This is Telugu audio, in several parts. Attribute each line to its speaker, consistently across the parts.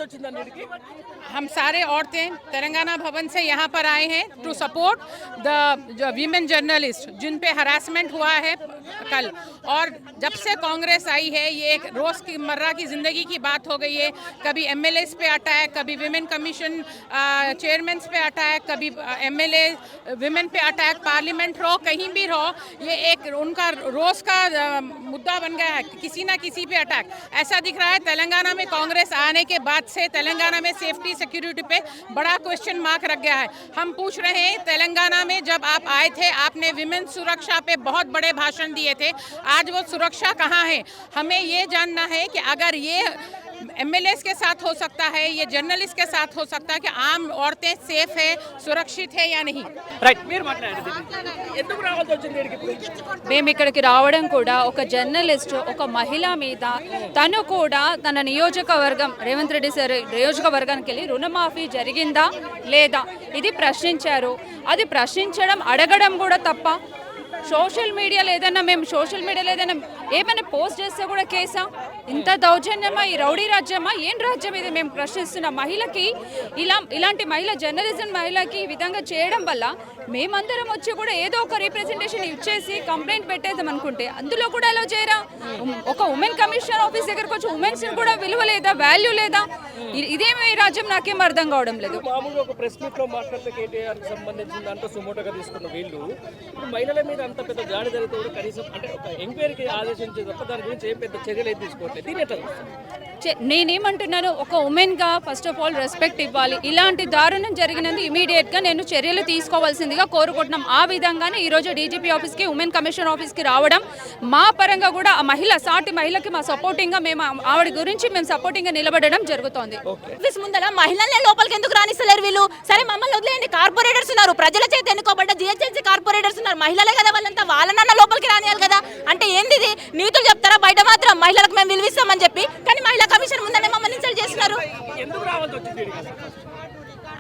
Speaker 1: हम सारे औरतें तेलंगाना भवन से यहाँ पर आए हैं to support the women journalist जिन पे हरासमेंट हुआ है कल। और जब से कांग्रेस आई है ये एक रोज़ की मर्रा की ज़िंदगी की बात हो गई है। कभी एमएलएस पे अटैक, कभी विमेन कमीशन चेयरमैन पे अटैक, कभी एमएलए विमेन पे अटैक, पार्लियामेंट रहो कहीं भी रहो, ये एक उनका रोज़ का मुद्दा बन गया है, किसी ना किसी पे अटैक। ऐसा दिख रहा है तेलंगाना में कांग्रेस आने के बाद से तेलंगाना में सेफ्टी सिक्योरिटी पे बड़ा क्वेश्चन मार्क रख गया है। हम पूछ रहे हैं तेलंगाना में जब आप आए थे आपने विमेन सुरक्षा पे बहुत बड़े भाषण दिए थे, आज वो सुरक्षा कहाँ है? हमें ये जानना है कि अगर ये एमएलएस के साथ हो सकता है, ये जर्नलिस्ट के साथ हो सकता है कि आम औरतें सेफ है, सुरक्षित है या नहीं।
Speaker 2: మేము ఇక్కడికి రావడం కూడా ఒక జర్నలిస్ట్ ఒక మహిళ మీద తను కూడా తన నియోజకవర్గం రేవంత్ రెడ్డి సార్ నియోజకవర్గానికి వెళ్ళి రుణమాఫీ జరిగిందా లేదా ఇది ప్రశ్నించారు. అది ప్రశ్నించడం అడగడం కూడా తప్ప. సోషల్ మీడియాలో ఏదైనా ఏమైనా పోస్ట్ చేస్తే కూడా కేసా? ఇంత దౌర్జన్యమా? ఈ రౌడీ రాజ్యమా? ఏం రాజ్యం ఇది? మేము ప్రశ్నిస్తున్న మహిళకి ఇలాంటి మహిళ జర్నలిజం మహిళకి ఈ విధంగా చేయడం వల్ల మేమందరం వచ్చి కూడా ఏదో ఒక రిప్రజెంటేషన్ ఇచ్చేసి కంప్లైంట్ పెట్టేద్దాం అనుకుంటే అందులో కూడా అలా చేయరా? ఒక ఉమెన్ కమిషనర్ ఆఫీస్ దగ్గరకు వచ్చి ఉమెన్స్ కూడా విలువ లేదా, వాల్యూ లేదా? ఇదేమి రాజ్యం నాకేం అర్థం కావడం లేదు.
Speaker 3: మామూలుగా ఒక ప్రెస్ మీట్ లో మాట్లాడితే కేటీఆర్ కి సంబంధించిన దాంట్లో సుమోటోగా తీసుకున్న వీళ్ళు ఇప్పుడు మహిళల మీద అంత పెద్ద దాడి జరిగితే కూడా కనీసం అంటే ఒక ఎంక్వైరీకి ఆదేశించే తప్ప దాని గురించి ఏం పెద్ద చర్యలు అయితే తీసుకోవట్లేదు.
Speaker 2: నేనేమంటున్నాను, ఒక ఉమెన్గా ఫస్ట్ ఆఫ్ ఆల్ రెస్పెక్ట్ ఇవ్వాలి. ఇలాంటి దారుణం జరిగినందుకు ఇమీడియట్గా నేను చర్యలు తీసుకోవాల్సిందిగా కోరుకుంటున్నాం. ఆ విధంగానే ఈరోజు డీజీపీ ఆఫీస్కి, ఉమెన్ కమిషన్ ఆఫీస్కి రావడం మా పరంగా కూడా ఆ సాటి మహిళకి మా సపోర్టింగ్గా మేము ఆవిడ గురించి మేము సపోర్టింగ్గా నిలబడడం జరుగుతోంది.
Speaker 4: ఆఫీస్ ముందర మహిళలే లోపలికి ఎందుకు రానిస్తలేరు వీళ్ళు? సరే మమ్మల్ని వదిలేయండి, కార్పొరేటర్స్ ఉన్నారు, ప్రజల చేత ఎన్నుకోబడ్డ జిహెచ్ఎంసీ కార్పొరేటర్స్ ఉన్నారు, మహిళలే కదా, వాళ్ళంతా వాళ్ళనన్నా లోపలికి రానియాలి కదా. అంటే ఏంది ఇది? నీతులు చెప్తారా బయట మాత్రం మహిళలకు మేము విలువిస్తామని చెప్పి, కానీ మహిళా కమిషన్ ముందనే మమ్మల్ని ఇన్సల్ట్ చేస్తున్నారు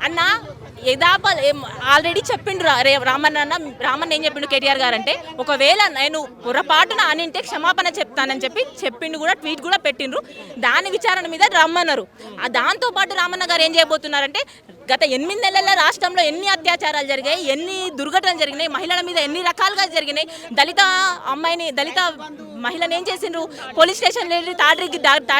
Speaker 4: అన్న. ఆల్రెడీ చెప్పిండు రామన్ ఏం చెప్పిండు కేటీఆర్ గారు అంటే, ఒకవేళ నేను పొరపాటున అనింటే క్షమాపణ చెప్తానని చెప్పిండు కూడా, ట్వీట్ కూడా పెట్టిండ్రు. దాని విచారణ మీద రమ్మన్నారు. దాంతో పాటు రామన్న గారు ఏం చేయబోతున్నారంటే, గత 8 నెలల రాష్ట్రంలో ఎన్ని అత్యాచారాలు జరిగాయి, ఎన్ని దుర్ఘటనలు జరిగినాయి, మహిళల మీద ఎన్ని రకాలుగా జరిగినాయి, దళిత మహిళను ఏం చేసిండ్రు, పోలీస్ స్టేషన్ వెళ్ళి థర్డ్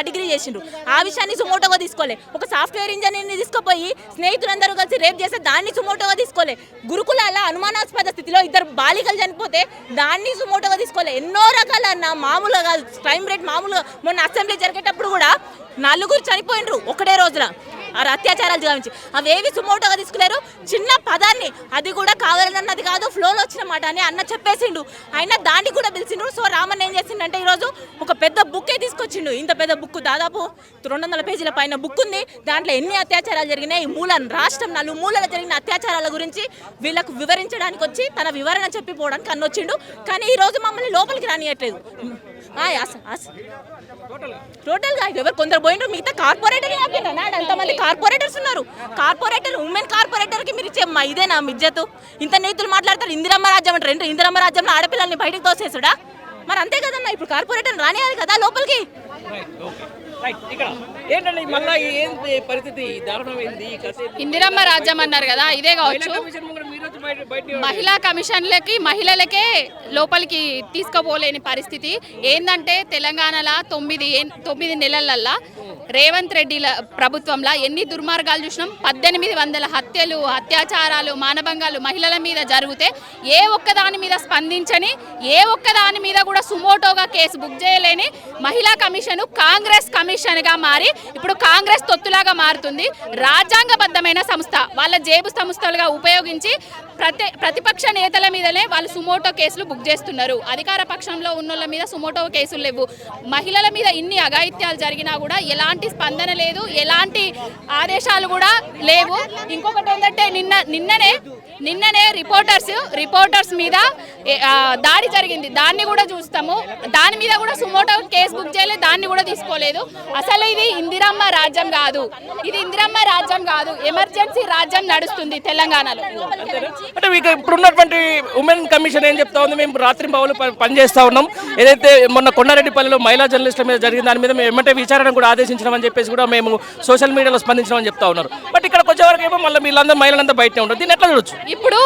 Speaker 4: డిగ్రీ చేసిండ్రు. ఆ విషయాన్ని సుమోటోగా తీసుకోలే. ఒక సాఫ్ట్వేర్ ఇంజనీర్ని తీసుకుపోయి స్నేహితులందరూ కలిసి రేప్ చేస్తే దాన్ని సుమోటోగా తీసుకోలే. గురుకులాల అనుమానాస్పద స్థితిలో 2 బాలికలు చనిపోతే దాన్ని సుమోటోగా తీసుకోలే. ఎన్నో రకాల మామూలుగా క్రైమ్ రేట్ మామూలుగా మొన్న అసెంబ్లీ జరిగేటప్పుడు కూడా 4 చనిపోయినరు ఒకటే రోజున అత్యాచారాలు గావించి. అవేవి సుమోటోగా తీసుకులేరు. చిన్న పదాన్ని, అది కూడా కావాలన్నది కాదు, ఫ్లోలో వచ్చిన మాట అని అన్న చెప్పేసిండు. అయినా దాన్ని కూడా పిలిచిండు. సో రామన్ ఏం చేసిండంటే ఈరోజు ఒక పెద్ద బుక్కే తీసుకొచ్చిండు. ఇంత పెద్ద బుక్, దాదాపు 200 పేజీల పైన బుక్ ఉంది. దాంట్లో ఎన్ని అత్యాచారాలు జరిగినాయి, రాష్ట్రం 4 మూలల జరిగిన అత్యాచారాల గురించి వీళ్ళకు వివరించడానికి వచ్చి తన వివరణ చెప్పిపోవడానికి అన్నొచ్చిండు. కానీ ఈరోజు మమ్మల్ని లోపలికి రానియట్లేదు. టోటల్గా ఎవరు కొందరు పోయిండ్రు, మిగతా కార్పొరేటర్ అంతమంది కార్పొరేటర్స్ ఉన్నారు. ఉమెన్ కార్పొరేటర్కి మీరు ఇచ్చే ఇదేనా ఇజ్జతు? ఇంత నీతులు మాట్లాడతారు. ఇందిరమ్మ రాజ్యం అంటారు. ఇందిరమ్మ రాజ్యంలో ఆడపిల్లల్ని బయటకు తోసేసుడా? మరి అంతే కదన్నా, ఇప్పుడు కార్పొరేటర్ రానియాలి కదా లోపలికి.
Speaker 2: ఇందిరమ్మ రాజ్యం అన్నారు కదా, ఇదే కావచ్చు. మహిళా కమిషన్లకి మహిళలకే లోపలికి తీసుకుపోలేని పరిస్థితి ఏందంటే, తెలంగాణలో 9 నెలలల్లా రేవంత్ రెడ్డి ప్రభుత్వంలో ఎన్ని దుర్మార్గాలు చూసినాం. 1800 హత్యలు, అత్యాచారాలు, మానభంగాలు మహిళల మీద జరిగితే ఏ ఒక్కదాని మీద స్పందించని, ఏ ఒక్కదాని మీద కూడా సుమోటోగా కేసు బుక్ చేయలేని మహిళా కమిషన్ కాంగ్రెస్ కమిషన్గా మారి ఇప్పుడు కాంగ్రెస్ తొత్తులాగా మారుతుంది. రాజ్యాంగబద్ధమైన సంస్థ వాళ్ళ జేబు సంస్థలుగా ఉపయోగించి ప్రతిపక్ష నేతల మీదనే వాళ్ళు సుమోటో కేసులు బుక్ చేస్తున్నారు. అధికార పక్షంలో ఉన్నోళ్ళ మీద సుమోటో కేసులు లేవు. మహిళల మీద ఇన్ని అఘాయిత్యాలు జరిగినా కూడా ఎలాంటి స్పందన లేదు, ఎలాంటి ఆదేశాలు కూడా లేవు. ఇంకొకటి ఏంటంటే నిన్ననే నిన్ననే రిపోర్టర్స్ మీద దాడి జరిగింది, దాన్ని కూడా చూస్తాము. దాని మీద కూడా సుమోటో కేసు బుక్ చేయలేదు, దాన్ని కూడా తీసుకోలేదు. అసలు ఇది ఇందిరమ్మ రాజ్యం కాదు, ఎమర్జెన్సీ రాజ్యం నడుస్తుంది తెలంగాణలో.
Speaker 3: అంటే మీకు ఇప్పుడున్నటువంటి ఉమెన్ కమిషన్ ఏం చెప్తా ఉంది, మేము రాత్రి పౌలు పనిచేస్తా ఉన్నాం, ఏదైతే మొన్న కొండారెడ్డిపల్లిలో మహిళా జర్నలిస్టుల మీద జరిగిన దాని మీద మేము ఏమంటే విచారణ కూడా ఆదేశించడం చెప్పేసి కూడా మేము సోషల్ మీడియాలో స్పందించమని చెప్తా ఉన్నారు. బట్ ఇక్కడ వచ్చేవరకు ఏమో మళ్ళీ వీళ్ళందరూ మహిళలంతా బయటనే ఉంటారు, దీన్ని ఎట్లా చూడొచ్చు?
Speaker 2: ఇప్పుడు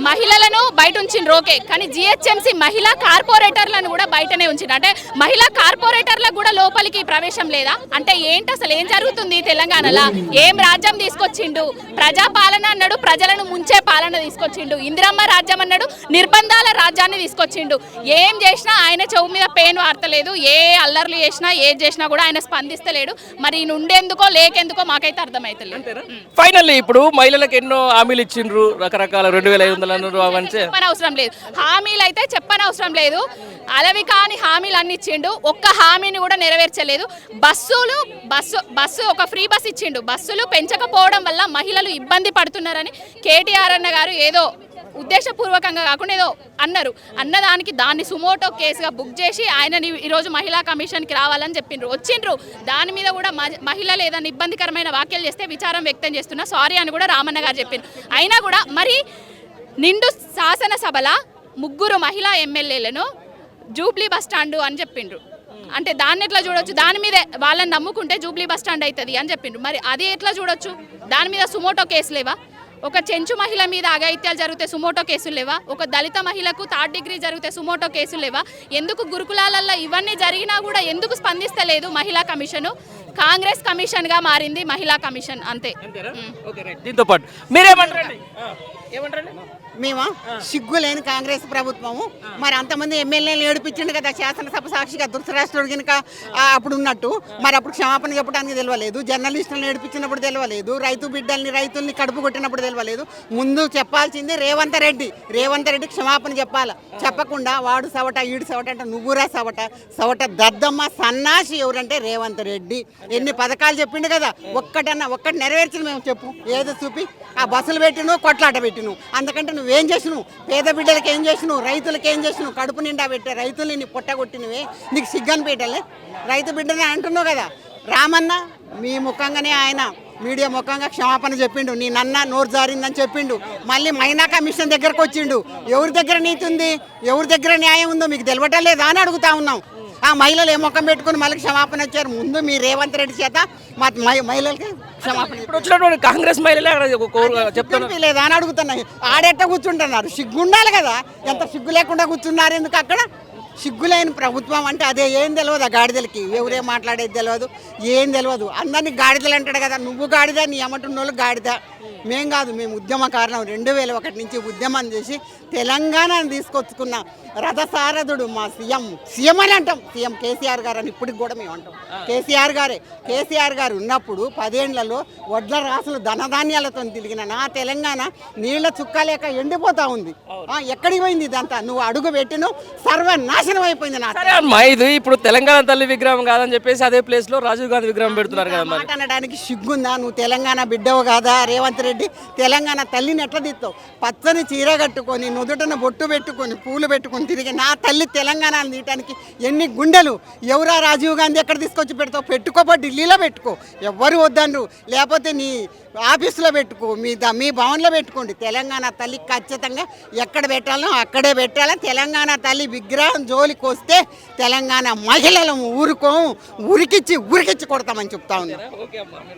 Speaker 2: మహిళలను బయట ఉంచిన రోకే, కానీ జిహెచ్ఎంసీ మహిళా కార్పొరేటర్లను కూడా బయటనే ఉంచిన. అంటే మహిళా కార్పొరేటర్లకు కూడా లోపలికి ప్రవేశం లేదా? అంటే ఏంటి అసలు ఏం జరుగుతుంది తెలంగాణలో? ఏం రాజ్యం తీసుకొచ్చిండు? ప్రజాపాలన అన్నాడు, ప్రజలను ముంచే పాలన తీసుకొచ్చిండు. ఇందిరమ్మ రాజ్యం అన్నాడు, నిర్బంధాల రాజ్యాన్ని తీసుకొచ్చిండు. ఏం చేసినా ఆయన చెవు మీద పేను వార్తలేదు, ఏ అల్లర్లు చేసినా ఏది చేసినా కూడా ఆయన స్పందిస్తలేడు. మరి నుండేందుకో లేకెందుకో మాకైతే అర్థమైతలేదు.
Speaker 3: ఫైనల్లీ ఇప్పుడు మహిళలకు ఎన్నో హామీలు ఇచ్చిండ్రు, రకరకాల 2500 అవన్నీ
Speaker 2: చెప్పనవసరం లేదు, హామీలు అయితే చెప్పనవసరం లేదు. అలవి కాని హామీలు అన్ని ఇచ్చిండు, ఒక్క హామీని కూడా నెరవేర్చలేదు. బస్సు ఒక ఫ్రీ బస్ ఇచ్చిండు, బస్సులు పెంచకపోవడం వల్ల మహిళలు ఇబ్బంది పడుతున్నారని కేటీఆర్ అన్న గారు ఏదో ఉద్దేశపూర్వకంగా కాకుండా ఏదో అన్నదానికి దాన్ని సుమోటో కేసుగా బుక్ చేసి ఆయనని ఈరోజు మహిళా కమిషన్కి రావాలని చెప్పిండ్రు, వచ్చిండ్రు. దాని మీద కూడా మహిళలు ఏదైనా ఇబ్బందికరమైన వ్యాఖ్యలు చేస్తే విచారం వ్యక్తం చేస్తున్నా, సారీ అని కూడా రామన్న గారు చెప్పిండ్రు. అయినా కూడా మరి నిండు శాసనసభల 3 మహిళా ఎమ్మెల్యేలను జూబ్లీ బస్ స్టాండ్ అని చెప్పిండ్రు. అంటే దాన్ని ఎట్లా చూడొచ్చు? దాని మీద వాళ్ళని నమ్ముకుంటే జూబ్లీ బస్ స్టాండ్ అవుతుంది అని చెప్పిండ్రు. మరి అది ఎట్లా చూడొచ్చు? దాని మీద సుమోటో కేసు లేవా? ఒక చెంచు మహిళ మీద అఘాయిత్యాలు జరిగితే సుమోటో కేసులు లేవా? ఒక దళిత మహిళకు 3rd డిగ్రీ జరిగితే సుమోటో కేసులు లేవా? ఎందుకు గురుకులాలలో ఇవన్నీ జరిగినా కూడా ఎందుకు స్పందిస్తలేదు మహిళా కమిషను? కాంగ్రెస్ కమిషన్ గా మారింది మహిళా కమిషన్, అంతే.
Speaker 3: దీంతో పాటు మీరేమంటారండి?
Speaker 5: మేమా సిగ్గు లేని కాంగ్రెస్ ప్రభుత్వము మరి అంతమంది ఎమ్మెల్యేలు ఏడిపించిండు కదా శాసనసభ సాక్షిగా, దురదృష్టరాష్ట్రుడు కనుక అప్పుడు ఉన్నట్టు. మరి అప్పుడు క్షమాపణ చెప్పడానికి తెలియలేదు, జర్నలిస్టులను ఏడిపించినప్పుడు తెలియలేదు, రైతుల్ని కడుపు కొట్టినప్పుడు తెలియలేదు. ముందు చెప్పాల్సింది రేవంత్ రెడ్డి క్షమాపణ చెప్పాలి. చెప్పకుండా వాడు సవట ఈడు సవట అంటే నువ్వురా సవట దద్దమ్మ సన్నాసి ఎవరంటే రేవంత్ రెడ్డి. ఎన్ని పథకాలు చెప్పిండు కదా, ఒక్కటి నెరవేర్చిన మేము చెప్పు, ఏదో చూపి. ఆ బస్సులు పెట్టిను, కొట్లాట పెట్టిను, అందుకంటే నువ్వేం చేసినావు? పేద బిడ్డలకి ఏం చేసినావు? రైతులకి ఏం చేసినావు? కడుపు నిండా పెట్టే రైతుల్ని నీ పొట్టగొట్టినవే, నీకు సిగ్గని పెట్టలే? రైతు బిడ్డని అంటున్నావు కదా. రామన్న మీ ముఖంగానే ఆయన మీడియా ముఖంగా క్షమాపణ చెప్పిండు, నీ నన్న నోరు జారిందని చెప్పిండు. మళ్ళీ మహిళా కమిషన్ దగ్గరకు వచ్చిండు. ఎవరి దగ్గర నీతి ఉంది, ఎవరి దగ్గర న్యాయం ఉందో మీకు తెలవటం లేదా అని అడుగుతా ఉన్నాం. ఆ మహిళలు ఏ ముఖం పెట్టుకుని మళ్ళీ క్షమాపణ వచ్చారు. ముందు మీ రేవంత్ రెడ్డి చేత మా మహిళలకి క్షమాపణ
Speaker 3: ఇప్పుడు వచ్చినటువంటి కాంగ్రెస్ మహిళలే చెప్తాను
Speaker 5: లేదా అని అడుగుతున్నాయి. ఆడెట్ట కూర్చుంటున్నారు? సిగ్గుండాలి కదా, ఎంత సిగ్గు లేకుండా కూర్చున్నారు ఎందుకు అక్కడ? సిగ్గులేని ప్రభుత్వం అంటే అదే. ఏం తెలియదు ఆ గాడిదలకి, ఎవరేం మాట్లాడేది తెలియదు, ఏం తెలియదు. అందరినీ గాడిదలు అంటాడు కదా, నువ్వు గాడిద, నీ అమ్మటున్న వాళ్ళు గాడిద. మేం కాదు, మేము ఉద్యమకారణం. 2001 నుంచి ఉద్యమం చేసి తెలంగాణను తీసుకొచ్చుకున్న రథసారథుడు మా సీఎం అని అంటాం. సీఎం కేసీఆర్ గారు అని ఇప్పటికి కూడా మేము అంటాం. కేసీఆర్ గారు ఉన్నప్పుడు 10 ఏళ్లలో వడ్ల రాసులు ధనధాన్యాలతో తిరిగిన నా తెలంగాణ నీళ్ల చుక్కలేక ఎండిపోతా ఉంది. ఎక్కడికి పోయింది ఇదంతా? నువ్వు అడుగు పెట్టిను, సర్వనాశనం అయిపోయింది. నా
Speaker 3: ఇది ఇప్పుడు తెలంగాణ తల్లి విగ్రహం కాదని చెప్పేసి అదే ప్లేస్ లో రాజీవ్ గాంధీ విగ్రహం పెడుతున్నారు కదా.
Speaker 5: మాట అనడానికి సిగ్గుందా? నువ్వు తెలంగాణ బిడ్డవు కాదా రేవంత్ రెడ్డి? తెలంగాణ తల్లిని ఎట్లా తీస్తావు? పచ్చని చీర కట్టుకొని, నుదుటన బొట్టు పెట్టుకొని, పూలు పెట్టుకొని తిరిగి నా తల్లి తెలంగాణను తీయటానికి ఎన్ని గుండెలు! ఎవరా రాజీవ్ గాంధీ ఎక్కడ తీసుకొచ్చి పెడతావు? పెట్టుకోపో, ఢిల్లీలో పెట్టుకో, ఎవ్వరు వద్దన్నారు. లేకపోతే నీ ఆఫీసులో పెట్టుకో, మీ భవన్లో పెట్టుకోండి. తెలంగాణ తల్లి ఖచ్చితంగా ఎక్కడ పెట్టాలో అక్కడే పెట్టాలి. తెలంగాణ తల్లి విగ్రహం జోలికి వస్తే తెలంగాణ మహిళలను ఉరికిచ్చి కొడతామని చెప్తా ఉన్నా.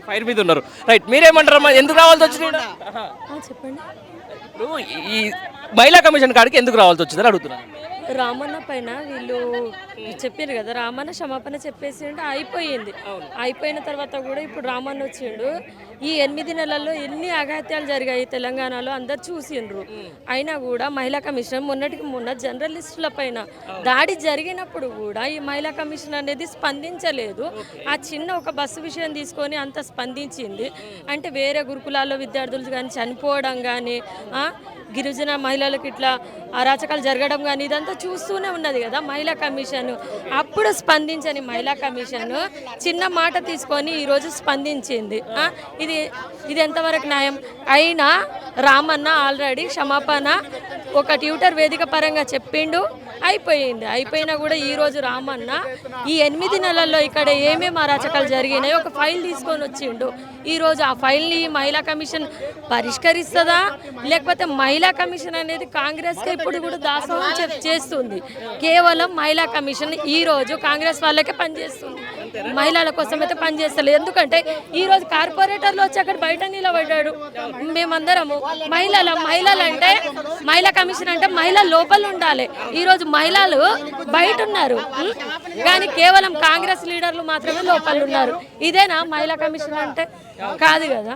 Speaker 3: ఫైర్ మీద ఉన్నారు. రైట్, మీరేమంటారమ్మా? ఎందుకు రావాల్సి వచ్చింది?
Speaker 6: చెప్పండి.
Speaker 3: ఇప్పుడు ఈ మహిళా కమిషన్ కాడికి ఎందుకు రావాల్సి వచ్చిందని అడుగుతున్నాను.
Speaker 6: రామన్న పైన వీళ్ళు చెప్పారు కదా, రామన్న క్షమాపణ చెప్పేసి అయిపోయింది. అయిపోయిన తర్వాత కూడా ఇప్పుడు రామన్న వచ్చిండు. ఈ 8 నెలల్లో ఎన్ని అఘాత్యాలు జరిగాయి తెలంగాణలో అందరు చూసిండ్రు. అయినా కూడా మహిళా కమిషన్ మొన్నటికి మొన్న జర్నలిస్టుల పైన దాడి జరిగినప్పుడు కూడా ఈ మహిళా కమిషన్ అనేది స్పందించలేదు. ఆ చిన్న ఒక బస్సు విషయం తీసుకొని అంత స్పందించింది. అంటే వేరే గురుకులాల్లో విద్యార్థులు కానీ చనిపోవడం కానీ గిరిజన మహిళలకు ఇట్లా అరాచకాలు జరగడం కానీ ఇదంతా చూస్తూనే ఉన్నది కదా మహిళా కమిషన్. అప్పుడు స్పందించని మహిళా కమిషన్ చిన్న మాట తీసుకొని ఈరోజు స్పందించింది. ఇది ఎంతవరకు న్యాయం? అయినా రామన్న ఆల్రెడీ క్షమాపణ ఒక ట్విట్టర్ వేదిక పరంగా చెప్పిండు, అయిపోయింది. అయిపోయినా కూడా ఈరోజు రామన్న ఈ 8 నెలల్లో ఇక్కడ ఏమేమి అరాచకాలు జరిగినాయి ఒక ఫైల్ తీసుకొని వచ్చిండు. ఈరోజు ఆ ఫైల్ని మహిళా కమిషన్ పరిష్కరిస్తుందా, లేకపోతే మహిళా కమిషన్ అనేది కాంగ్రెస్కి ఇప్పుడు కూడా దాసోహం చేస్తుంది. కేవలం మహిళా కమిషన్ ఈరోజు కాంగ్రెస్ వాళ్ళకే పనిచేస్తుంది, మహిళల కోసం అయితే పనిచేస్తలేదు. ఎందుకంటే ఈరోజు కార్పొరేటర్లు వచ్చి అక్కడ బయట నిలబడ్డాడు. మేమందరము మహిళలు అంటే మహిళా కమిషన్ అంటే మహిళ లోపల ఉండాలి. ఈరోజు మహిళలు బయట ఉన్నారు కానీ కేవలం కాంగ్రెస్ లీడర్లు మాత్రమే లోపల ఉన్నారు. ఇదేనా మహిళా కమిషన్ అంటే? కాదు కదా.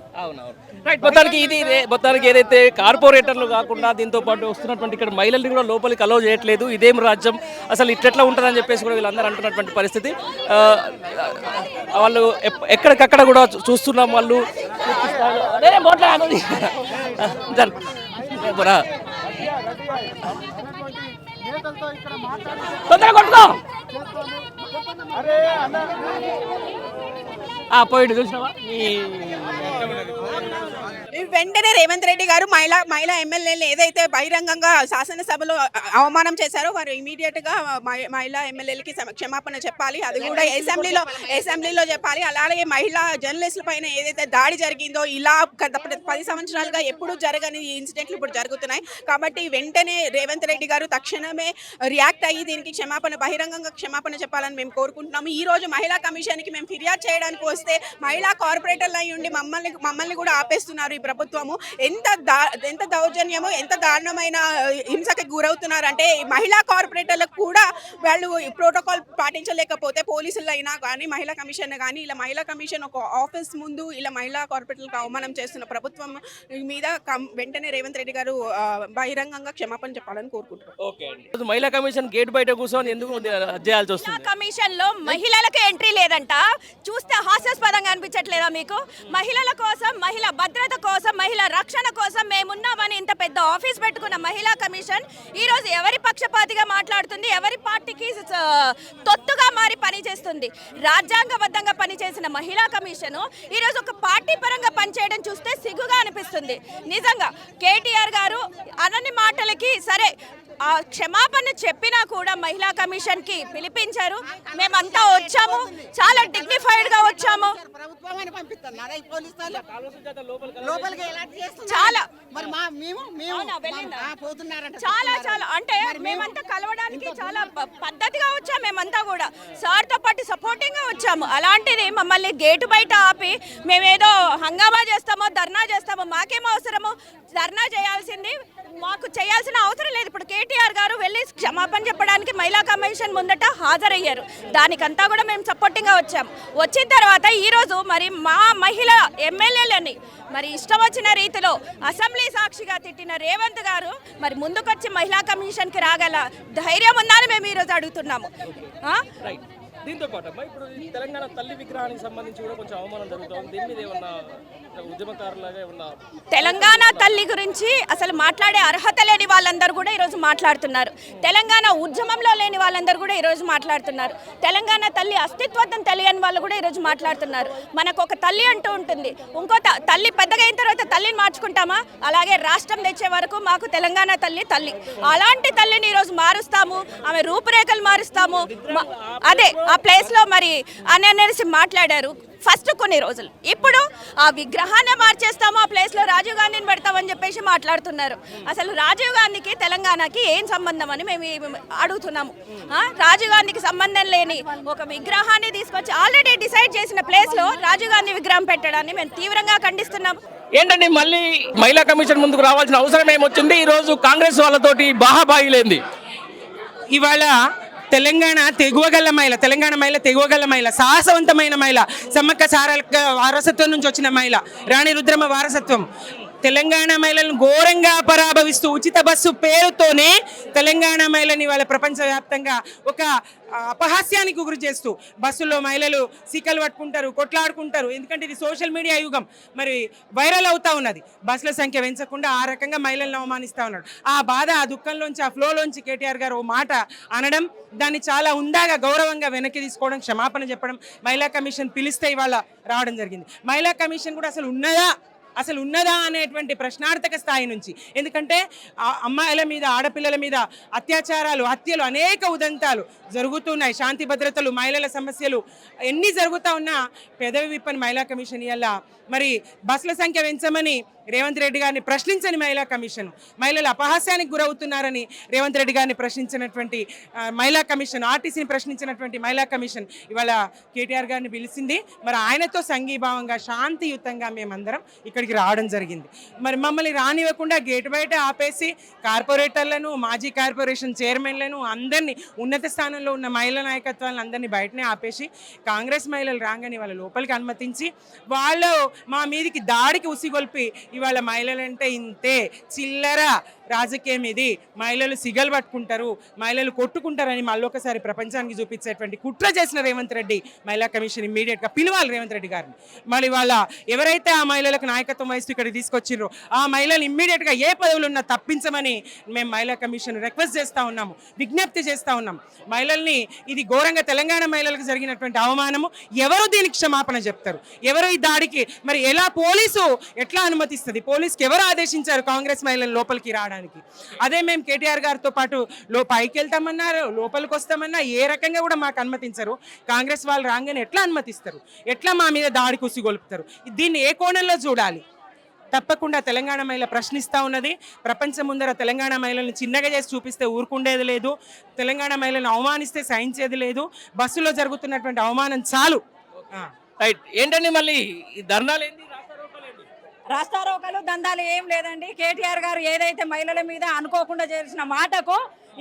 Speaker 3: మొత్తానికి ఏదైతే కార్పొరేటర్లు కాకుండా దీంతో పాటు వస్తున్నటువంటి ఇక్కడ మహిళల్ని కూడా లోపలికి అలౌ చేయట్లేదు. ఇదేం రాజ్యం, అసలు ఇట్లా ఉంటుందని చెప్పేసి కూడా వీళ్ళందరూ అంటున్నటువంటి పరిస్థితి. వాళ్ళు ఎక్కడికక్కడ కూడా చూస్తున్నాం. వాళ్ళు పోయిడు చూసినావా?
Speaker 7: వెంటనే రేవంత్ రెడ్డి గారు మహిళా ఎమ్మెల్యేలు ఏదైతే బహిరంగంగా శాసనసభలో అవమానం చేశారో వారు ఇమీడియట్ గా మహిళా ఎమ్మెల్యేలకి క్షమాపణ చెప్పాలి. అది కూడా అసెంబ్లీలో చెప్పాలి. అలాగే మహిళా జర్నలిస్టుల పైన ఏదైతే దాడి జరిగిందో ఇలా 10 సంవత్సరాలుగా ఎప్పుడు జరగని ఈ ఇన్సిడెంట్లు ఇప్పుడు జరుగుతున్నాయి. కాబట్టి వెంటనే రేవంత్ రెడ్డి గారు తక్షణమే రియాక్ట్ అయ్యి దీనికి బహిరంగంగా క్షమాపణ చెప్పాలని మేము కోరుకుంటున్నాము. ఈ రోజు మహిళా కమిషన్ కి మేము ఫిర్యాదు చేయడానికి వస్తే మహిళా కార్పొరేటర్లు అయి ఉండి మమ్మల్ని కూడా ఆపేస్తున్నారు. ఈ ప్రభుత్వము ఎంత దౌర్జన్యమో ఎంత దారుణమైన హింసకి గురవుతున్నారంటే మహిళా కార్పొరేటర్లకు కూడా వాళ్ళు ప్రోటోకాల్ పాటించలేకపోతే పోలీసులు అయినా కానీ మహిళా కమిషన్ కానీ ఇలా మహిళా కమిషన్ ఒక ఆఫీస్ ముందు ఇలా మహిళా కార్పొరేటర్లకు అవమానం చేస్తున్న ప్రభుత్వం మీద వెంటనే రేవంత్ రెడ్డి గారు బహిరంగంగా క్షమాపణ చెప్పాలని కోరుకుంటున్నారు.
Speaker 3: మహిళా కమిషన్ గేట్ బయట కూర్చొని ఎందుకు చేయాల్సి వస్తుంది?
Speaker 4: కమిషన్ లో మహిళలకు ఎంట్రీ లేదంట. చూస్తే హాస్యాస్పదంగా అనిపించట్లేదా మీకు? మహిళల కోసం, మహిళా భద్రత కోసం, మహిళా రక్షణ కోసం మేమున్నామని ఇంత పెద్ద ఆఫీస్ పెట్టుకున్న మహిళా కమిషన్ ఈ రోజు ఎవరి పక్షపాతిగా మాట్లాడుతుంది, ఎవరి పార్టీకి తొత్తుగా మారి పనిచేస్తుంది. రాజ్యాంగబద్ధంగా పనిచేసిన మహిళా కమిషన్ ఈ రోజు ఒక పార్టీ పరంగా పనిచేయడం చూస్తే సిగ్గుగా అనిపిస్తుంది. నిజంగా కేటీఆర్ గారు అనని మాటలకి సరే ఆ క్షమాపణ చెప్పినా కూడా మహిళా కమిషన్ కి పిలిపించారు. మేమంతా వచ్చాము, చాలా డిగ్నిఫైడ్ గా వచ్చాము. చాలా చాలా అంటే మేమంతా కలవడానికి చాలా పద్ధతిగా వచ్చాము. మేమంతా కూడా సార్ తో పాటు సపోర్టింగ్ గా వచ్చాము. అలాంటిది మమ్మల్ని గేటు బయట ఆపి మేమేదో హంగామా చేస్తామో ధర్నా చేస్తామో మాకేమో అవసరము? ధర్నా చేయాల్సింది మాకు చేయాల్సిన అవసరం లేదు. ఇప్పుడు కేటీఆర్ గారు వెళ్ళి క్షమాపణ చెప్పడానికి మహిళా కమిషన్ ముందట హాజరయ్యారు. దానికంతా కూడా మేము సపోర్టింగ్గా వచ్చాము. వచ్చిన తర్వాత ఈరోజు మరి మా మహిళా ఎమ్మెల్యేలని మరి ఇష్టం వచ్చిన రీతిలో అసెంబ్లీ సాక్షిగా తిట్టిన రేవంత్ గారు మరి ముందుకొచ్చి మహిళా కమిషన్కి రాగల ధైర్యం ఉందని మేము ఈరోజు అడుగుతున్నాము.
Speaker 3: దీంతో పాటు ఇప్పుడు తెలంగాణ తల్లి విగ్రహానికి సంబంధించి కూడా కొంచెం అవమానం జరుగుతుంది. దీని మీద ఏమన్నా ఉద్యమకారులాగా ఏమన్నా?
Speaker 4: తెలంగాణ తల్లి గురించి అసలు మాట్లాడే అర్హత లేని వాళ్ళందరూ కూడా ఈరోజు మాట్లాడుతున్నారు. తెలంగాణ ఉద్యమంలో లేని వాళ్ళందరూ కూడా ఈరోజు మాట్లాడుతున్నారు. తెలంగాణ తల్లి అస్తిత్వం తెలియని వాళ్ళు కూడా ఈరోజు మాట్లాడుతున్నారు. మనకు ఒక తల్లి అంటూ ఉంటుంది. ఇంకో తల్లి పెద్దగా అయిన తర్వాత తల్లిని మార్చుకుంటామా? అలాగే రాష్ట్రం తెచ్చే వరకు మాకు తెలంగాణ తల్లి. అలాంటి తల్లిని ఈరోజు మారుస్తాము, ఆమె రూపురేఖలు మారుస్తాము. అదే ఆ ప్లేస్లో మరి అనేసి మాట్లాడారు ఫస్ట్ కొన్ని రోజులు. ఇప్పుడు ఆ విగ్రహాన్ని మార్చేస్తాము, ఆ ప్లేస్లో రాజీవ్ గాంధీని పెడతామని చెప్పేసి మాట్లాడుతున్నారు. అసలు రాజీవ్ గాంధీకి తెలంగాణకి ఏం సంబంధం అని మేము అడుగుతున్నాము. రాజీవ్ గాంధీకి సంబంధం లేని ఒక విగ్రహాన్ని తీసుకొచ్చి ఆల్రెడీ డిసైడ్ చేసిన ప్లేస్లో రాజీవ్ గాంధీ విగ్రహం పెట్టడాన్ని మేము తీవ్రంగా ఖండిస్తున్నాము.
Speaker 3: ఏంటండి మళ్ళీ మహిళా కమిషన్ ముందుకు రావాల్సిన అవసరం ఏమొచ్చింది? ఈరోజు కాంగ్రెస్ వాళ్ళతోటి బాహాబాయిలేంది?
Speaker 8: ఇవాళ తెలంగాణ తెగువగల మహిళ, సాహసవంతమైన మహిళ, సమ్మక్క సారక్క వారసత్వం నుంచి వచ్చిన మహిళ, రాణి రుద్రమ్మ వారసత్వం. తెలంగాణ మహిళలను ఘోరంగా పరాభవిస్తూ ఉచిత బస్సు పేరుతోనే తెలంగాణ మహిళని వాళ్ళ ప్రపంచవ్యాప్తంగా ఒక అపహాస్యానికి గురి చేస్తూ బస్సుల్లో మహిళలు సీకలు పట్టుకుంటారు, కొట్లాడుకుంటారు. ఎందుకంటే ఇది సోషల్ మీడియా యుగం, మరి వైరల్ అవుతా ఉన్నది. బస్సుల సంఖ్య పెంచకుండా ఆ రకంగా మహిళలను అవమానిస్తూ ఉన్నాడు. ఆ బాధ, ఆ దుఃఖంలోంచి, ఆ ఫ్లోలోంచి కేటీఆర్ గారు ఓ మాట అనడం, దాన్ని చాలా ఉందాగా గౌరవంగా వెనక్కి తీసుకోవడం, క్షమాపణ చెప్పడం, మహిళా కమిషన్ పిలిస్తే ఇవాళ రావడం జరిగింది. మహిళా కమిషన్ కూడా అసలు ఉన్నదా అనేటువంటి ప్రశ్నార్థక స్థాయి నుంచి. ఎందుకంటే అమ్మాయిల మీద, ఆడపిల్లల మీద అత్యాచారాలు, హత్యలు, అనేక ఉదంతాలు జరుగుతున్నాయి. శాంతి భద్రతలు, మహిళల సమస్యలు ఎన్ని జరుగుతూ ఉన్నా పెదవి విప్పని మహిళా కమిషన్ ఇవాళ మరి బస్సుల సంఖ్య పెంచమని రేవంత్ రెడ్డి గారిని ప్రశ్నించని మహిళా కమిషన్, మహిళలు అపహాస్యానికి గురవుతున్నారని రేవంత్ రెడ్డి గారిని ప్రశ్నించినటువంటి మహిళా కమిషన్, ఆర్టీసీని ప్రశ్నించినటువంటి మహిళా కమిషన్ ఇవాళ కేటీఆర్ గారిని పిలిచింది. మరి ఆయనతో సంఘీభావంగా శాంతియుతంగా మేమందరం ఇక్కడికి రావడం జరిగింది. మరి మమ్మల్ని రానివ్వకుండా గేటు బయట ఆపేసి కార్పొరేటర్లను, మాజీ కార్పొరేషన్ చైర్మన్లను, అందరినీ ఉన్నత స్థానంలో ఉన్న మహిళా నాయకత్వాలను అందరినీ బయటనే ఆపేసి కాంగ్రెస్ మహిళలు రాగానే వాళ్ళ లోపలికి అనుమతించి వాళ్ళు మా మీదికి దాడికి ఉసిగొల్పి ఇవాళ మహిళలంటే ఇంతే చిల్లర రాజకీయం, ఇది మహిళలు సిగలు పట్టుకుంటారు, మహిళలు కొట్టుకుంటారని మళ్ళొకసారి ప్రపంచానికి చూపించేటువంటి కుట్ర చేసిన రేవంత్ రెడ్డి మహిళా కమిషన్ ఇమ్మీడియట్గా పిలవాలి రేవంత్ రెడ్డి గారిని. మళ్ళీ వాళ్ళ ఎవరైతే ఆ మహిళలకు నాయకత్వం వహిస్తూ ఇక్కడ తీసుకొచ్చిర్రో ఆ మహిళలు ఇమ్మీడియట్గా ఏ పదవులు ఉన్నా తప్పించమని మేము మహిళా కమిషన్ రిక్వెస్ట్ చేస్తూ ఉన్నాము, విజ్ఞప్తి చేస్తూ ఉన్నాం. మహిళల్ని ఇది ఘోరంగా తెలంగాణ మహిళలకు జరిగినటువంటి అవమానము. ఎవరు దీనికి క్షమాపణ చెప్తారు? ఎవరు ఈ దాడికి మరి ఎలా పోలీసు ఎట్లా అనుమతిస్తుంది? పోలీసుకి ఎవరు ఆదేశించారు కాంగ్రెస్ మహిళలు లోపలికి రావడానికి? అదే మేము కేటీఆర్ గారితో పాటు పైకి వెళ్తామన్నారు, లోపలికి వస్తామన్నా ఏ రకంగా కూడా మాకు అనుమతించరు. కాంగ్రెస్ వాళ్ళు రాగానే ఎట్లా అనుమతిస్తారు? ఎట్లా మా మీద దాడికి ఉసిగొలుపుతారు? దీన్ని ఏ కోణంలో చూడాలి? తప్పకుండా తెలంగాణ మహిళ ప్రశ్నిస్తూ ఉన్నది. ప్రపంచం ముందర తెలంగాణ మహిళలను చిన్నగా చేసి చూపిస్తే ఊరుకుండేది లేదు, తెలంగాణ మహిళలను అవమానిస్తే సహించేది లేదు. బస్సులో జరుగుతున్నటువంటి అవమానం చాలు.
Speaker 3: రైట్. ఏంటండి మళ్ళీ ఈ ధర్నాలు ఏంటి,
Speaker 9: రాస్తారోకలు, దందాలు ఏం లేదండి. కేటీఆర్ గారు ఏదైతే మహిళల మీద అనుకోకుండా చేసిన మాటకు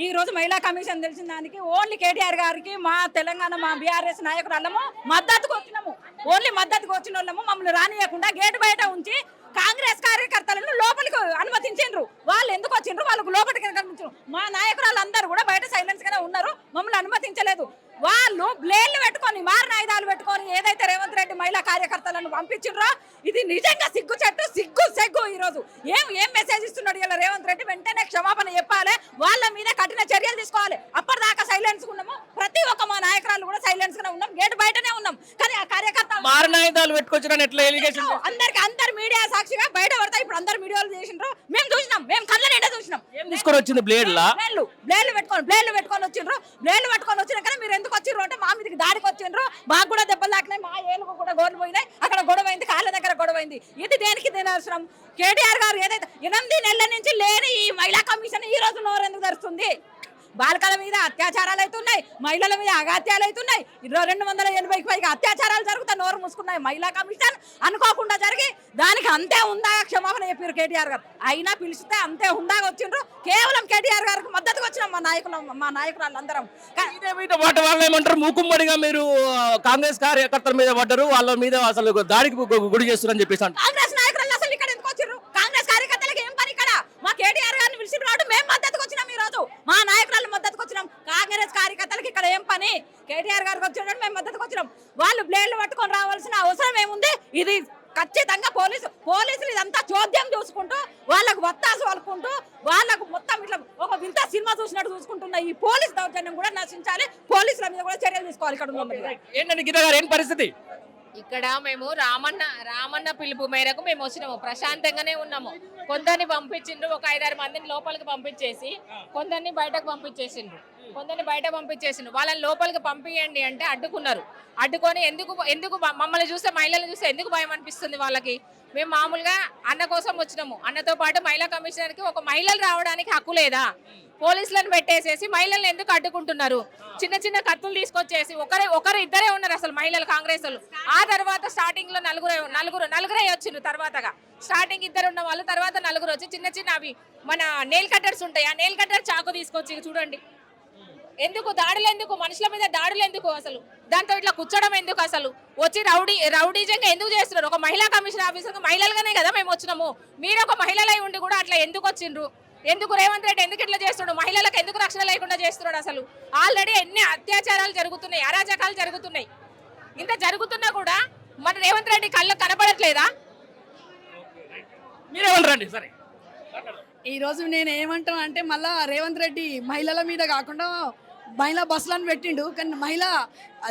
Speaker 9: ఈ రోజు మహిళా కమిషన్ తెలిసిన దానికి ఓన్లీ కేటీఆర్ గారికి మా తెలంగాణ, మా బీఆర్ఎస్ నాయకురాళ్ళము మద్దతుకు వచ్చినాము. ఓన్లీ మద్దతుకు వచ్చిన వాళ్ళము మమ్మల్ని రానియకుండా గేటు బయట ఉంచి కాంగ్రెస్ కార్యకర్తలను లోపలికి అనుమతించిండ్రు. వాళ్ళు ఎందుకు వచ్చిండ్రు? వాళ్ళకు లోపలికి కనిపించారు. మా నాయకురాలు అందరూ కూడా బయట సైలెన్స్ గానే ఉన్నారు, మమ్మల్ని అనుమతించలేదు. వాళ్ళు బ్లేడ్లు పెట్టుకొని, మారణాయుధాలు పెట్టుకొని ఏదైతే రేవంత్ రెడ్డి మహిళా కార్యకర్తలను పంపించిండ్రో ఇది నిజంగా సిగ్గు చెట్టు, సిగ్గు. ఈ రోజు ఏం మెసేజ్ ఇస్తున్నాడు ఇలా రేవంత్ రెడ్డి? వెంటనే క్షమాపణ చెప్పాలి, వాళ్ళ మీద కఠిన చర్యలు తీసుకోవాలి. అప్పటిదాకా సైలెన్స్ ఉన్నాము, ప్రతి ఒక్క మా నాయకురాలు కూడా సైలెన్స్ గానే ఉన్నాం, గేట్ బయటనే ఉన్నాం. కానీ ఆ కార్యకర్త
Speaker 3: మారణాయుధాలు పెట్టుకొచ్చిన ఎట్లా ఎలిగేషన్?
Speaker 9: అందరు మీడియా సాక్షిగా బయట పడతాయి. ఇప్పుడు అందరు మీడియాలు చేసిండ్రు, మేము చూసినాం, మేము కళ్ళ నిండా చూసినాం.
Speaker 3: తీసుకొని వచ్చింది బ్లేడ్లు
Speaker 9: పెట్టుకొని వచ్చిండ్రు. బ్లేడ్లు పెట్టుకొని వచ్చినా కానీ మీరు ఎందుకు వచ్చిండ్రు అంటే మా మీదకి దాడికి వచ్చిండ్రు. మాకు కూడా దెబ్బలు తాకినాయి, మా ఏలుగు కూడా గోర్లు పోయినాయి, అక్కడ గొడవైంది, కాళ్ళ దగ్గర గొడవైంది. ఇది దేనికి అవసరం? కేటీఆర్ గారు ఏదైతే 8 నెలల నుంచి లేని ఈ మహిళా కమిషన్ ఈ రోజు నోరెందుకు ధరుస్తుంది? బాలికల మీద అత్యాచారాలు అవుతున్నాయి, మహిళల మీద అగాత్యాలు అవుతున్నాయి, 280కి పైగా అత్యాచారాలు జరుగుతాయి, నోరు మూసుకున్నాయి. మహిళా కమిషన్ అనుకోకుండా జరిగి దానికి అంతే ఉందా క్షమాపణ చెప్పారు కేటీఆర్ గారు. అయినా పిలిస్తే అంతే ఉందాగా వచ్చిండ్రు. కేవలం కేటీఆర్ గారికి మద్దతుగా వచ్చినాం మా నాయకులు అందరం.
Speaker 3: వాళ్ళు ఏమంటారు, మూకుమ్మడిగా మీరు కాంగ్రెస్ కార్యకర్తల మీద పడ్డారు, వాళ్ళ మీద అసలు దాడికి గుడి చేస్తున్నారని చెప్పేసి
Speaker 9: కాంగ్రెస్ నాయకులు అసలు ఇక్కడ ఎందుకు వచ్చిర్రు? కాంగ్రెస్ కార్యకర్తలకు ఏం పని ఇక్కడ? మా కేటీఆర్ గారిని పిలిచిన రాడు, మేము మద్దతుకు వచ్చినాం. ఈ రోజు మా నాయకురాలు మద్దతుకు వచ్చినాం. కాంగ్రెస్ కార్యకర్తలకు ఇక్కడ ఏం పని? కేటీఆర్ గారికి వచ్చిన మేము మద్దతుకు వచ్చినాం. వాళ్ళు బ్లేడ్లు పట్టుకొని రావాల్సిన అవసరం ఏముంది? ఇది ఖచ్చితంగా పోలీసులు ఇదంతా చోద్యం చూసుకుంటూ, వాళ్ళకు వత్తాసు వలుకుంటూ, వాళ్ళకు మొత్తం ఇట్లా ఒక వింత సినిమా చూసినట్టు చూసుకుంటున్న ఈ పోలీస్ దౌర్జన్యం కూడా నశించాలి. పోలీసుల మీద కూడా చర్యలు తీసుకోవాలి. ఇక్కడ
Speaker 3: ఏంటంటే గీత గారు ఏం పరిస్థితి?
Speaker 10: ఇక్కడ మేము రామన్న పిలుపు మేరకు మేము వచ్చినాము, ప్రశాంతంగానే ఉన్నాము. కొందరిని పంపించిండ్రు, ఒక 5-6 మందిని లోపలికి పంపించేసి కొందరిని బయటకు పంపించేసిండ్రు. వాళ్ళని లోపలికి పంపించండి అంటే అడ్డుకొని ఎందుకు మమ్మల్ని చూస్తే, మహిళలను చూస్తే ఎందుకు భయం అనిపిస్తుంది వాళ్ళకి? మేము మామూలుగా అన్న కోసం వచ్చినాము. అన్నతో పాటు మహిళా కమిషనర్కి ఒక మహిళలు రావడానికి హక్కు లేదా? పోలీసులను పెట్టేసేసి మహిళలను ఎందుకు అడ్డుకుంటున్నారు? చిన్న కత్తులు తీసుకొచ్చేసి ఇద్దరే ఉన్నారు అసలు మహిళలు, కాంగ్రెస్ వాళ్ళు. ఆ తర్వాత స్టార్టింగ్ లో నలుగురే వచ్చిండ్రు. తర్వాతగా స్టార్టింగ్ 2 ఉన్న వాళ్ళు, తర్వాత 4 వచ్చి చిన్న అవి మన నెయిల్ కట్టర్స్ ఉంటాయి, ఆ నెయిల్ కట్టర్ చాకు తీసుకొచ్చి చూడండి ఎందుకు దాడులు, ఎందుకు మనుషుల మీద దాడులు, ఎందుకు అసలు దాంతో ఇట్లా కూర్చోడం ఎందుకు, అసలు వచ్చి రౌడీజంగా ఎందుకు చేస్తున్నారు? ఒక మహిళా కమిషన్ ఆఫీసర్ మహిళలుగానే కదా మేము వచ్చినాము, మీరు ఒక మహిళలై ఉండి కూడా అట్లా ఎందుకు వచ్చిండ్రు? ఎందుకు రేవంత్ రెడ్డి ఎందుకు ఇట్లా చేస్తున్నాడు? మహిళలకు ఎందుకు రక్షణ లేకుండా చేస్తున్నాడు? అసలు ఆల్రెడీ ఎన్ని అత్యాచారాలు జరుగుతున్నాయి, అరాచకాలు జరుగుతున్నాయి. ఇంత జరుగుతున్నా కూడా మన రేవంత్ రెడ్డి కళ్ళు కనపడట్లేదా?
Speaker 3: మీరేమంటారండి? సరే,
Speaker 11: ఈ రోజు నేను ఏమంటాను అంటే మళ్ళా రేవంత్ రెడ్డి మహిళల మీద కాకుండా మహిళా బస్సులను పెట్టిండు, కానీ మహిళా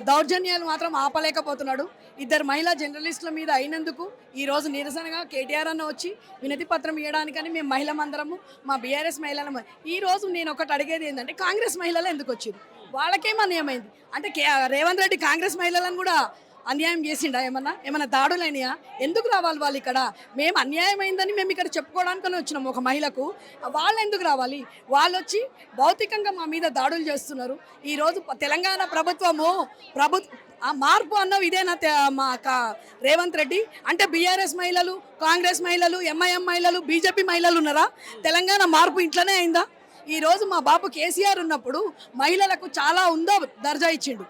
Speaker 11: దౌర్జన్యాలు మాత్రం ఆపలేకపోతున్నాడు. ఇద్దరు మహిళా జర్నలిస్టుల మీద అయినందుకు ఈరోజు నిరసనగా కేటీఆర్ అన్న వచ్చి వినతి పత్రం ఇవ్వడానికని మేము మహిళమందరము, మా బీఆర్ఎస్ మహిళల ఈరోజు నేను ఒకటి అడిగేది ఏంటంటే కాంగ్రెస్ మహిళలు ఎందుకు వచ్చారు? వాళ్ళకేం అన్యాయమైంది అంటే రేవంత్ రెడ్డి కాంగ్రెస్ మహిళలను కూడా అన్యాయం చేసిండా? ఏమన్నా దాడులైనయా? ఎందుకు రావాలి వాళ్ళు ఇక్కడ? మేము అన్యాయమైందని మేము ఇక్కడ చెప్పుకోవడానికని వచ్చినాము ఒక మహిళకు. వాళ్ళు ఎందుకు రావాలి? వాళ్ళు వచ్చి భౌతికంగా మా మీద దాడులు చేస్తున్నారు. ఈరోజు తెలంగాణ ప్రభుత్వము ఆ మార్పు అన్నవి ఇదేనా మా రేవంత్ రెడ్డి అంటే? బీఆర్ఎస్ మహిళలు, కాంగ్రెస్ మహిళలు, ఎంఐఎం మహిళలు, బీజేపీ మహిళలు ఉన్నారా? తెలంగాణ మార్పు ఇంట్లోనే అయిందా? ఈరోజు మా బాబు కేసీఆర్ ఉన్నప్పుడు మహిళలకు చాలా ఉందో దర్జా ఇచ్చిండు.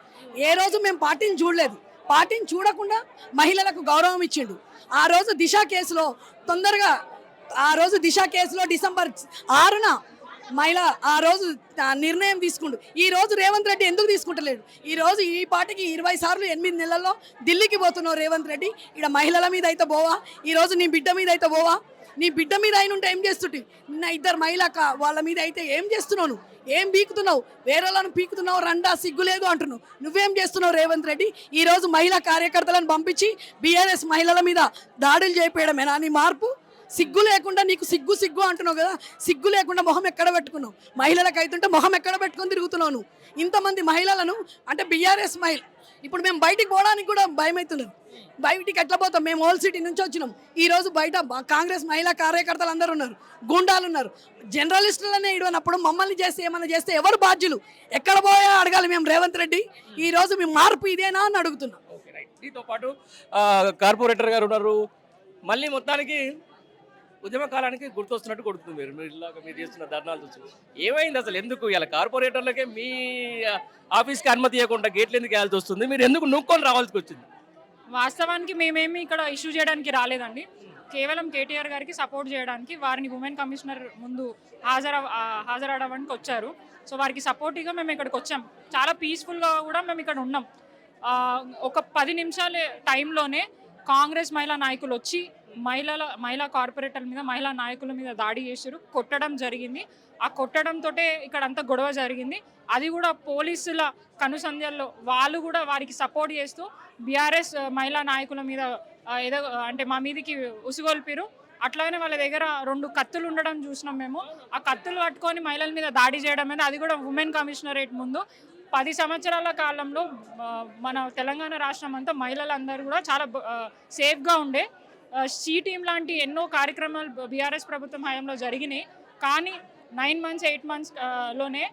Speaker 11: ఏ రోజు మేము పార్టీని చూడలేదు, పార్టీని చూడకుండా మహిళలకు గౌరవం ఇచ్చిండు. ఆ రోజు దిశ కేసులో డిసెంబర్ 6న మహిళ ఆ రోజు నిర్ణయం తీసుకుండు. ఈ రోజు రేవంత్ రెడ్డి ఎందుకు తీసుకుంటలేడు? ఈ రోజు ఈ పార్టీకి 20 సార్లు 8 నెలల్లో ఢిల్లీకి పోతున్నావు రేవంత్ రెడ్డి. ఇక్కడ మహిళల మీద అయితే పోవా? ఈరోజు నీ బిడ్డ మీద అయితే పోవా? నీ బిడ్డ మీద అయిన ఉంటే ఏం చేస్తుంటే? నిన్న ఇద్దరు మహిళ వాళ్ళ మీద అయితే ఏం చేస్తున్నావు? ఏం పీకుతున్నావు? వేరేలను పీకుతున్నావు, రండా సిగ్గు లేదు అంటున్నావు. నువ్వేం చేస్తున్నావు రేవంత్ రెడ్డి? ఈరోజు మహిళా కార్యకర్తలను పంపించి బీఆర్ఎస్ మహిళల మీద దాడులు చేపేయడమేనా నీ మార్పు? సిగ్గు లేకుండా నీకు సిగ్గు అంటున్నావు కదా, సిగ్గు లేకుండా మొహం ఎక్కడ పెట్టుకున్నావు? మహిళలకు అవుతుంటే మొహం ఎక్కడ పెట్టుకొని తిరుగుతున్నావు నువ్వు? ఇంతమంది మహిళలను అంటే బీఆర్ఎస్ మహిళ ఇప్పుడు మేము బయటికి పోవడానికి కూడా భయం అవుతున్నారు. బయటికి ఎట్లా పోతాం? మేము ఓల్డ్ సిటీ నుంచి వచ్చినాం. ఈరోజు బయట కాంగ్రెస్ మహిళా కార్యకర్తలు అందరూ ఉన్నారు, గుండాలు ఉన్నారు. జర్నలిస్టులనే ఇడవనప్పుడు మమ్మల్ని చేస్తే ఏమన్నా చేస్తే ఎవరు బాధ్యులు? ఎక్కడ పోయా అడగాలి మేము రేవంత్ రెడ్డి. ఈరోజు మేము మార్పు ఇదేనా అని అడుగుతున్నాం.
Speaker 3: దీంతో పాటు కార్పొరేటర్ గారు ఉన్నారు. మళ్ళీ మొత్తానికి ఉద్యమ కాలానికి గుర్తొస్తున్నట్టు కొడుతుంది. మీరు చేస్తున్న ధర్నాలు చూసి ఏమైంది అసలు? ఎందుకు ఇలా కార్పొరేటర్లకే మీ ఆఫీస్కి అనుమతి ఇవ్వకుండా గేట్లు ఎందుకు వేయాల్సి వస్తుంది? మీరు ఎందుకు నూక్కొని రావాల్సి వచ్చింది?
Speaker 12: వాస్తవానికి మేమేమి ఇక్కడ ఇష్యూ చేయడానికి రాలేదండి. కేవలం కేటీఆర్ గారికి సపోర్ట్ చేయడానికి వారిని ఉమెన్ కమిషనర్ ముందు హాజరవడానికి వచ్చారు. సో వారికి సపోర్టివ్గా మేము ఇక్కడికి వచ్చాం. చాలా పీస్ఫుల్గా కూడా మేము ఇక్కడ ఉన్నాం. ఒక 10 నిమిషాల టైంలోనే కాంగ్రెస్ మహిళా నాయకులు వచ్చి మహిళా కార్పొరేటర్ల మీద, మహిళా నాయకుల మీద దాడి చేశారు, కొట్టడం జరిగింది. ఆ కొట్టడంతో ఇక్కడ అంతా గొడవ జరిగింది. అది కూడా పోలీసుల కనుసంధ్యాల్లో వాళ్ళు కూడా వారికి సపోర్ట్ చేస్తూ బీఆర్ఎస్ మహిళా నాయకుల మీద ఏదో అంటే మా మీదకి ఉసుగొల్పారు. అట్లాగనే వాళ్ళ దగ్గర 2 కత్తులు ఉండడం చూసినాం మేము. ఆ కత్తులు పట్టుకొని మహిళల మీద దాడి చేయడం మీద, అది కూడా ఉమెన్ కమిషనరేట్ ముందు. 10 సంవత్సరాల కాలంలో మన తెలంగాణ రాష్ట్రం అంతా మహిళలందరూ కూడా చాలా సేఫ్గా ఉండే. సి టీమ్ లాంటి ఎన్నో కార్యక్రమాలు బీఆర్ఎస్ ప్రభుత్వం హయాంలో జరిగినాయి. కానీ 9 మంత్స్ 8 మంత్స్ లోనే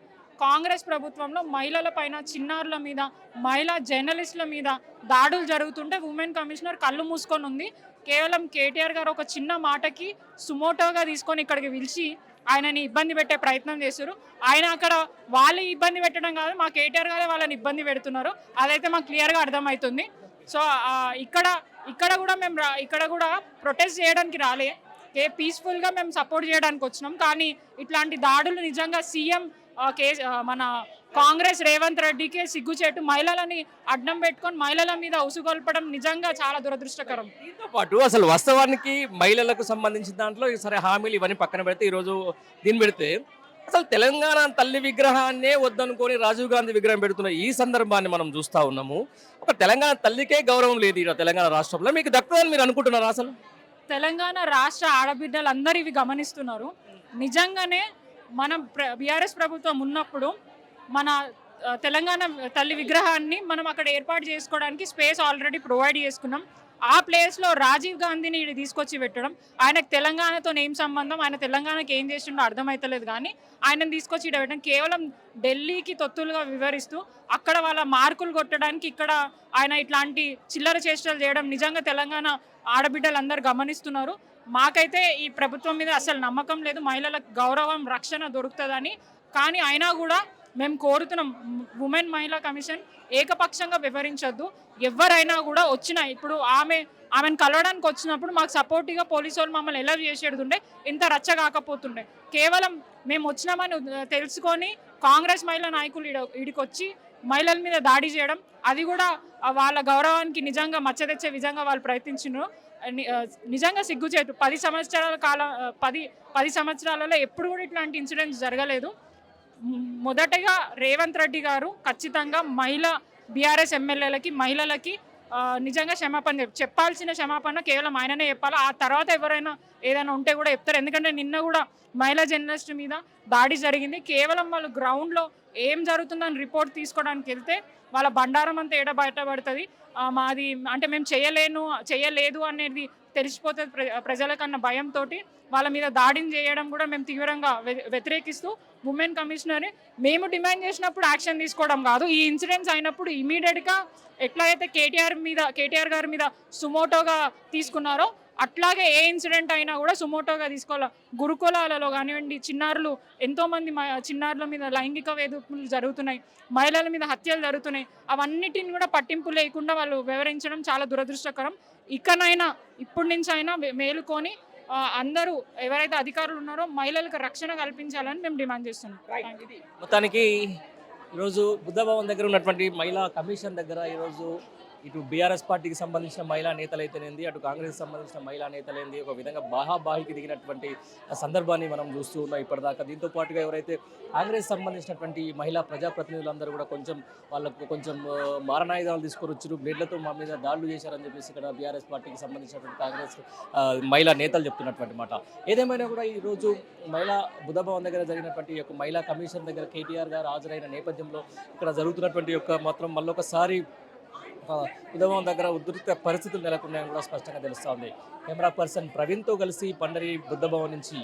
Speaker 12: కాంగ్రెస్ ప్రభుత్వంలో మహిళల పైన, చిన్నారుల మీద, మహిళా జర్నలిస్టుల మీద దాడులు జరుగుతుంటే ఉమెన్ కమిషనర్ కళ్ళు మూసుకొని ఉంది. కేవలం కేటీఆర్ గారు ఒక చిన్న మాటకి సుమోటోగా తీసుకొని ఇక్కడికి పిలిచి ఆయనని ఇబ్బంది పెట్టే ప్రయత్నం చేశారు. ఆయన అక్కడ వాళ్ళు ఇబ్బంది పెట్టడం కాదు, మా కేటీఆర్ గారే వాళ్ళని ఇబ్బంది పెడుతున్నారు. అదైతే మాకు క్లియర్గా అర్థమవుతుంది. సో ఇక్కడ కూడా ప్రొటెస్ట్ చేయడానికి రాలే, పీస్ఫుల్గా మేము సపోర్ట్ చేయడానికి వచ్చినాం. కానీ ఇట్లాంటి దాడులు నిజంగా సీఎం మన కాంగ్రెస్ రేవంత్ రెడ్డికే సిగ్గుచేటు. మహిళలని అడ్డం పెట్టుకొని మహిళల మీద ఉసుగొల్పడం నిజంగా చాలా దురదృష్టకరం.
Speaker 3: దీంతో పాటు అసలు వాస్తవానికి మహిళలకు సంబంధించిన దాంట్లో సరే హామీలు ఇవన్నీ పక్కన పెడితే ఈరోజు దీన్ని పెడితే అసలు తెలంగాణ తల్లి విగ్రహాన్నే వద్దనుకొని రాజీవ్ గాంధీ విగ్రహం పెడుతున్న ఈ సందర్భాన్ని మనం చూస్తూ ఉన్నాము. ఒక తెలంగాణ తల్లికే గౌరవం లేదు ఇక్కడ తెలంగాణ రాష్ట్రంలో. మీకు దక్కుతుందని మీరు అనుకుంటున్నారా? అసలు
Speaker 12: తెలంగాణ రాష్ట్ర ఆడబిడ్డలు అందరూ ఇవి గమనిస్తున్నారు. నిజంగానే మనం బీఆర్ఎస్ ప్రభుత్వం ఉన్నప్పుడు మన తెలంగాణ తల్లి విగ్రహాన్ని మనం అక్కడ ఏర్పాటు చేసుకోవడానికి స్పేస్ ఆల్రెడీ ప్రొవైడ్ చేసుకున్నాం. ఆ ప్లేస్లో రాజీవ్ గాంధీని తీసుకొచ్చి పెట్టడం, ఆయనకు తెలంగాణతో ఏం సంబంధం, ఆయన తెలంగాణకి ఏం చేసిండో అర్థమవుతలేదు. కానీ ఆయనను తీసుకొచ్చి ఇక్కడ పెట్టడం కేవలం ఢిల్లీకి తొత్తులుగా వివరిస్తూ అక్కడ వాళ్ళ మార్కులు కొట్టడానికి ఇక్కడ ఆయన ఇట్లాంటి చిల్లర చేష్టలు చేయడం నిజంగా తెలంగాణ ఆడబిడ్డలందరూ గమనిస్తున్నారు. మాకైతే ఈ ప్రభుత్వం మీద అసలు నమ్మకం లేదు, మహిళలకు గౌరవం, రక్షణ దొరుకుతుందని. కానీ అయినా కూడా మేము కోరుతున్నాం ఉమెన్ మహిళా కమిషన్ ఏకపక్షంగా వివరించొద్దు. ఎవరైనా కూడా వచ్చినా ఇప్పుడు ఆమెను కలవడానికి వచ్చినప్పుడు మాకు సపోర్టివ్గా పోలీసు వాళ్ళు మమ్మల్ని ఎలా చేసేడుతుండే ఇంత రచ్చ కాకపోతుండే. కేవలం మేము వచ్చినామని తెలుసుకొని కాంగ్రెస్ మహిళా నాయకులు ఈడికొచ్చి మహిళల మీద దాడి చేయడం, అది కూడా వాళ్ళ గౌరవానికి నిజంగా మచ్చ తెచ్చే విధంగా వాళ్ళు ప్రయత్నించినారు. నిజంగా సిగ్గుచేటు. 10 సంవత్సరాలలో ఎప్పుడు కూడా ఇట్లాంటి ఇన్సిడెంట్స్ జరగలేదు. మొదటగా రేవంత్ రెడ్డి గారు ఖచ్చితంగా బీఆర్ఎస్ ఎమ్మెల్యేలకి మహిళలకి నిజంగా చెప్పాల్సిన క్షమాపణ కేవలం ఆయననే చెప్పాలి. ఆ తర్వాత ఎవరైనా ఏదైనా ఉంటే కూడా చెప్తారు. ఎందుకంటే నిన్న కూడా మహిళా జర్నలిస్ట్ మీద దాడి జరిగింది. కేవలం వాళ్ళు గ్రౌండ్లో ఏం జరుగుతుందని రిపోర్ట్ తీసుకోవడానికి వెళ్తే వాళ్ళ బండారం అంతా బయటపడుతుంది. మాది అంటే మేము చేయలేదు అనేది తెలిసిపోతుంది ప్రజలకన్నా భయంతో వాళ్ళ మీద దాడిని చేయడం కూడా మేము తీవ్రంగా వ్యతిరేకిస్తూ ఉమెన్ కమిషనర్ మేము డిమాండ్ చేసినప్పుడు యాక్షన్ తీసుకోవడం కాదు. ఈ ఇన్సిడెంట్స్ అయినప్పుడు ఇమీడియట్గా ఎట్లయితే కేటీఆర్ గారి మీద సుమోటోగా తీసుకున్నారో అట్లాగే ఏ ఇన్సిడెంట్ అయినా కూడా సుమోటోగా తీసుకోవాలి. గురుకులాలలో కానివ్వండి, ఎంతోమంది చిన్నారుల మీద లైంగిక వేధింపులు జరుగుతున్నాయి, మహిళల మీద హత్యలు జరుగుతున్నాయి. అవన్నిటిని కూడా పట్టింపు లేకుండా వాళ్ళు వివరించడం చాలా దురదృష్టకరం. ఇకనైనా ఇప్పటి నుంచి అయినా మేలుకొని అందరూ ఎవరైతే అధికారులు ఉన్నారో మహిళలకు రక్షణ కల్పించాలని మేము డిమాండ్ చేస్తున్నాం.
Speaker 3: మొత్తానికి ఈరోజు బుద్ధ భవన్ దగ్గర ఉన్నటువంటి మహిళా కమిషన్ దగ్గర ఈరోజు ఇటు బీఆర్ఎస్ పార్టీకి సంబంధించిన మహిళా నేతలైతేనేది, అటు కాంగ్రెస్ సంబంధించిన మహిళా నేతలేంది ఒక విధంగా బాహాబాహికి దిగినటువంటి సందర్భాన్ని మనం చూస్తూ ఉన్నాం ఇప్పటిదాకా. దీంతో పాటుగా ఎవరైతే కాంగ్రెస్ సంబంధించినటువంటి మహిళా ప్రజాప్రతినిధులందరూ కూడా కొంచెం మారణాయుధాలు తీసుకొని వచ్చారు, బ్లేడ్లతో మా మీద దాడులు చేశారని చెప్పేసి ఇక్కడ బీఆర్ఎస్ పార్టీకి సంబంధించినటువంటి కాంగ్రెస్ మహిళా నేతలు చెప్తున్నటువంటి మాట. ఏదేమైనా కూడా ఈరోజు బుద్ధ భవన్ దగ్గర జరిగినటువంటి యొక్క మహిళా కమిషన్ దగ్గర కేటీఆర్ గారు హాజరైన నేపథ్యంలో ఇక్కడ జరుగుతున్నటువంటి యొక్క మాత్రం మళ్ళొకసారి బుద్ధభవన్ దగ్గర ఉధృత పరిస్థితులు నెలకొన్నాయని కూడా స్పష్టంగా తెలుస్తోంది. కెమెరా పర్సన్ ప్రవీణ్తో కలిసి పండరి బుద్ధభవన్ నుంచి.